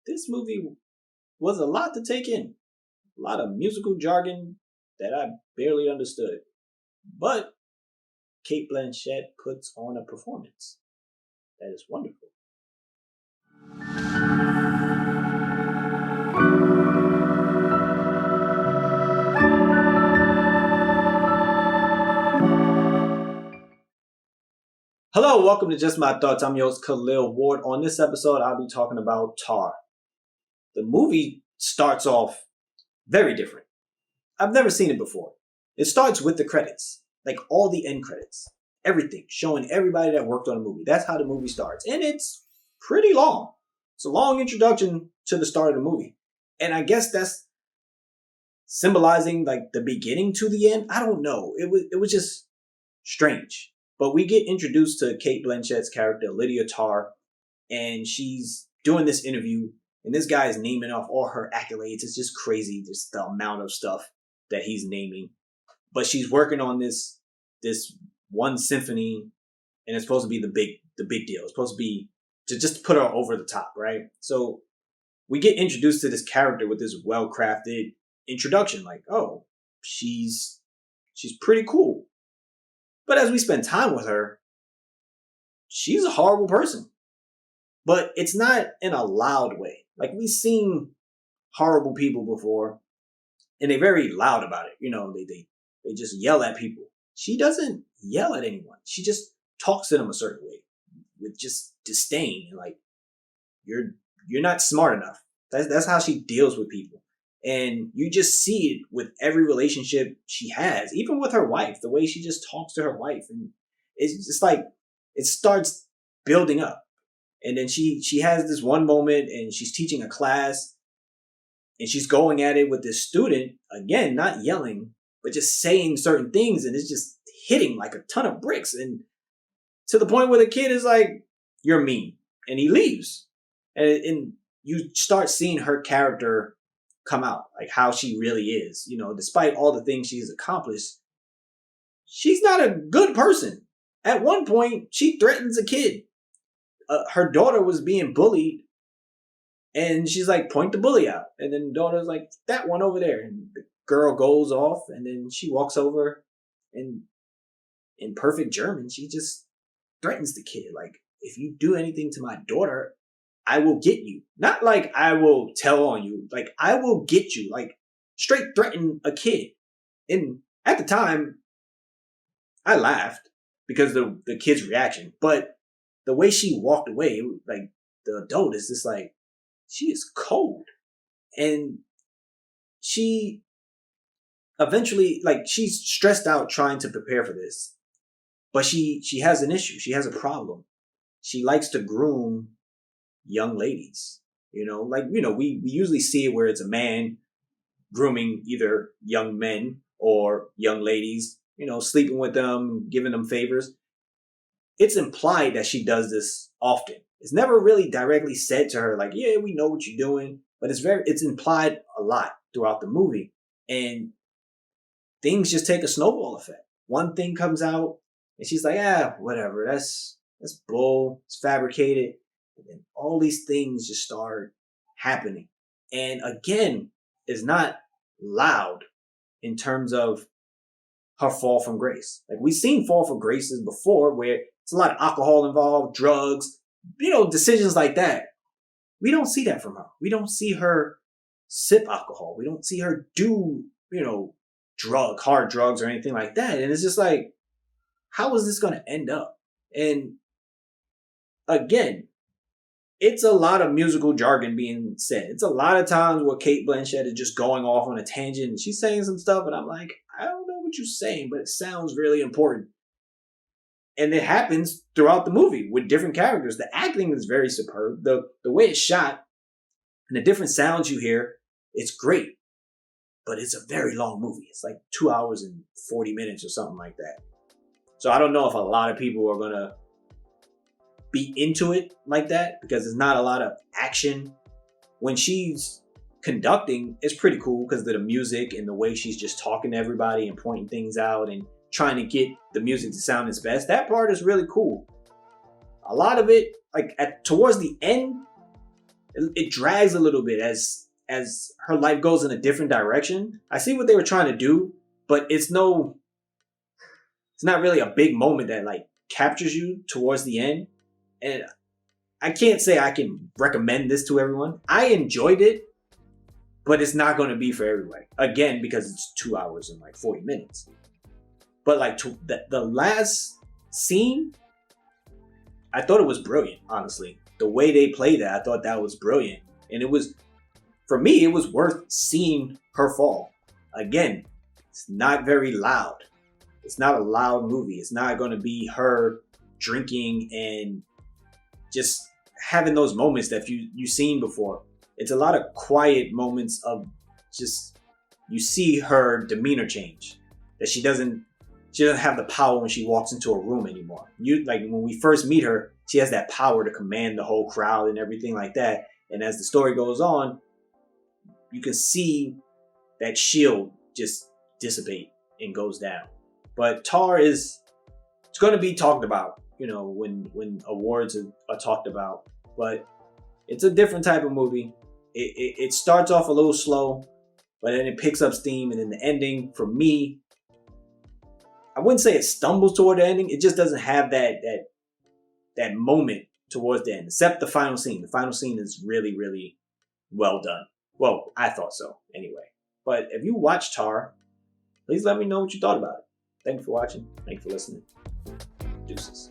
this movie was a lot to take in. A lot of musical jargon that I barely understood. But Kate Blanchett puts on a performance that is wonderful. Hello, welcome to Just My Thoughts. I'm your host, Khaleel Ward. On this episode, I'll be talking about Tar. The movie starts off very different. I've never seen it before. It starts with the credits, like all the end credits, everything, showing everybody that worked on the movie. That's how the movie starts. And it's pretty long. It's a long introduction to the start of the movie. And I guess that's symbolizing like the beginning to the end. I don't know. It was just strange. But we get introduced to Kate Blanchett's character, Lydia Tár, and she's doing this interview, and this guy is naming off all her accolades. It's just crazy, just the amount of stuff that he's naming. But she's working on this one symphony, and it's supposed to be the big deal. It's supposed to be to just put her over the top, right? So we get introduced to this character with this well-crafted introduction, like, oh, she's pretty cool. But as we spend time with her, she's a horrible person. But it's not in a loud way. Like, we've seen horrible people before, and they're very loud about it. You know, they just yell at people. She doesn't yell at anyone. She just talks to them a certain way with just disdain. Like, you're not smart enough. That's how she deals with people. And you just see it with every relationship she has, even with her wife, the way she just talks to her wife. And it's just like, it starts building up. And then she has this one moment and she's teaching a class and she's going at it with this student, again, not yelling, but just saying certain things. And it's just hitting like a ton of bricks. And to the point where the kid is like, you're mean. And he leaves. And you start seeing her character come out, like how she really is. You know, despite all the things she's accomplished, she's not a good person. At one point, she threatens a kid. Her daughter was being bullied, and she's like, point the bully out. And then the daughter's like, that one over there. And the girl goes off, and then she walks over, and in perfect German, she just threatens the kid. Like, if you do anything to my daughter, I will get you. Not like I will tell on you. Like, I will get you. Like, straight threaten a kid. And at the time, I laughed because of the kid's reaction. But the way she walked away, like, the adult is just like, she is cold. And she eventually, like, she's stressed out trying to prepare for this. But she has an issue. She has a problem. She likes to groom young ladies, we usually see it where it's a man grooming either young men or young ladies, sleeping with them, giving them favors. It's implied that she does this often. It's never really directly said to her, like, yeah, we know what you're doing, but it's implied a lot throughout the movie. And things just take a snowball effect. One thing comes out and she's like, whatever, that's bull, it's fabricated. And then all these things just start happening. And again, it's not loud in terms of her fall from grace. Like, we've seen fall from graces before where it's a lot of alcohol involved, drugs, decisions like that. We don't see that from her. We don't see her sip alcohol. We don't see her do, hard drugs or anything like that. And it's just like, how is this going to end up? And again, it's a lot of musical jargon being said. It's a lot of times where Kate Blanchett is just going off on a tangent and she's saying some stuff and I'm like, I don't know what you're saying, but it sounds really important. And it happens throughout the movie with different characters. The acting is very superb. The way it's shot and the different sounds you hear, it's great. But it's a very long movie. It's like 2 hours and 40 minutes or something like that. So I don't know if a lot of people are going to be into it like that because there's not a lot of action. When she's conducting, it's pretty cool because of the music and the way she's just talking to everybody and pointing things out and trying to get the music to sound its best. That part is really cool. A lot of it, like towards the end, it drags a little bit as her life goes in a different direction. I see what they were trying to do, but it's not really a big moment that like captures you towards the end. And I can't say I can recommend this to everyone. I enjoyed it, but it's not going to be for everybody. Again, because it's 2 hours and like 40 minutes. But like the last scene, I thought it was brilliant, honestly. The way they played that, I thought that was brilliant. And it was, for me, it was worth seeing her fall. Again, it's not very loud. It's not a loud movie. It's not going to be her drinking and just having those moments that you've seen before. It's a lot of quiet moments of just, you see her demeanor change. That she doesn't have the power when she walks into a room anymore. Like when we first meet her, she has that power to command the whole crowd and everything like that. And as the story goes on, you can see that shield just dissipate and goes down. But Tar it's going to be talked about, when awards are talked about. But it's a different type of movie. It starts off a little slow, but then it picks up steam. And then the ending, for me, I wouldn't say it stumbles toward the ending. It just doesn't have that moment towards the end, except the final scene. The final scene is really, really well done. Well, I thought so anyway. But if you watch Tar, please let me know what you thought about it. Thank you for watching. Thank you for listening. Deuces.